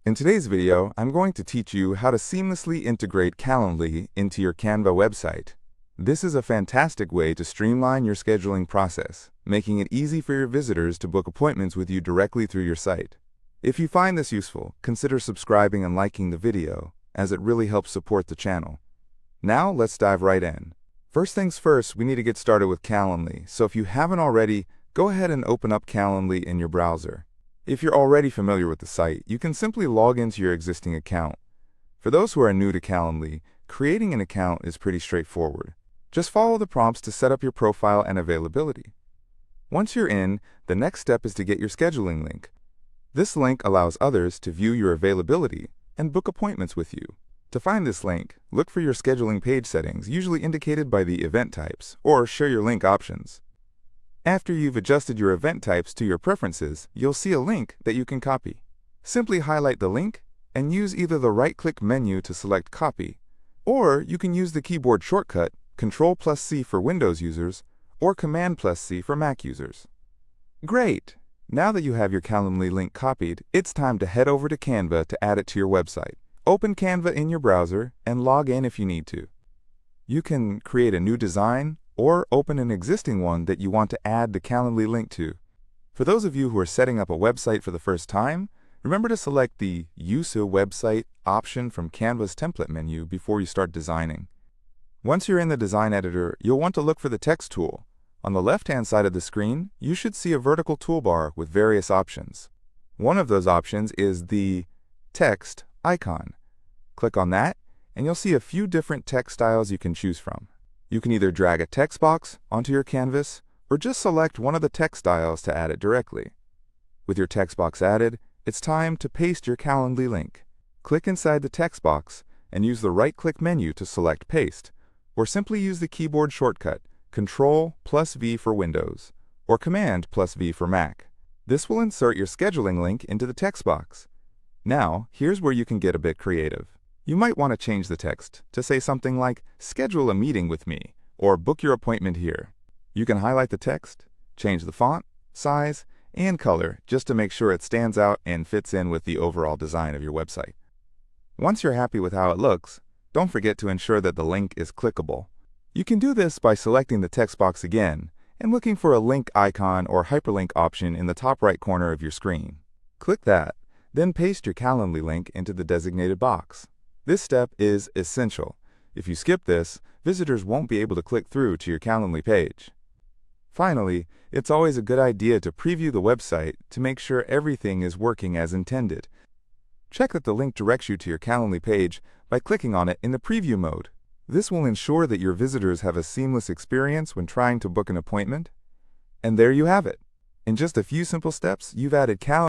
In today's video, I'm going to teach you how to seamlessly integrate Calendly into your Canva website. This is a fantastic way to streamline your scheduling process, making it easy for your visitors to book appointments with you directly through your site. If you find this useful, consider subscribing and liking the video, as it really helps support the channel. Now let's dive right in. First things first, we need to get started with Calendly, so if you haven't already, go ahead and open up Calendly in your browser. If you're already familiar with the site, you can simply log into your existing account. For those who are new to Calendly, creating an account is pretty straightforward. Just follow the prompts to set up your profile and availability. Once you're in, the next step is to get your scheduling link. This link allows others to view your availability and book appointments with you. To find this link, look for your scheduling page settings, usually indicated by the event types, or share your link options. After you've adjusted your event types to your preferences, you'll see a link that you can copy. Simply highlight the link and use either the right-click menu to select Copy, or you can use the keyboard shortcut Ctrl+C for Windows users or Command+C for Mac users. Great! Now that you have your Calendly link copied, it's time to head over to Canva to add it to your website. Open Canva in your browser and log in if you need to. You can create a new design or open an existing one that you want to add the Calendly link to. For those of you who are setting up a website for the first time, remember to select the Use a Website option from Canva's template menu before you start designing. Once you're in the design editor, you'll want to look for the text tool. On the left-hand side of the screen, you should see a vertical toolbar with various options. One of those options is the text icon. Click on that, and you'll see a few different text styles you can choose from. You can either drag a text box onto your canvas or just select one of the text styles to add it directly. With your text box added, it's time to paste your Calendly link. Click inside the text box and use the right-click menu to select Paste, or simply use the keyboard shortcut Ctrl+V for Windows or Command+V for Mac. This will insert your scheduling link into the text box. Now, here's where you can get a bit creative. You might want to change the text to say something like, "Schedule a meeting with me," or "Book your appointment here." You can highlight the text, change the font, size, and color just to make sure it stands out and fits in with the overall design of your website. Once you're happy with how it looks, don't forget to ensure that the link is clickable. You can do this by selecting the text box again and looking for a link icon or hyperlink option in the top right corner of your screen. Click that, then paste your Calendly link into the designated box. This step is essential. If you skip this, visitors won't be able to click through to your Calendly page. Finally, it's always a good idea to preview the website to make sure everything is working as intended. Check that the link directs you to your Calendly page by clicking on it in the preview mode. This will ensure that your visitors have a seamless experience when trying to book an appointment. And there you have it. In just a few simple steps, you've added Calendly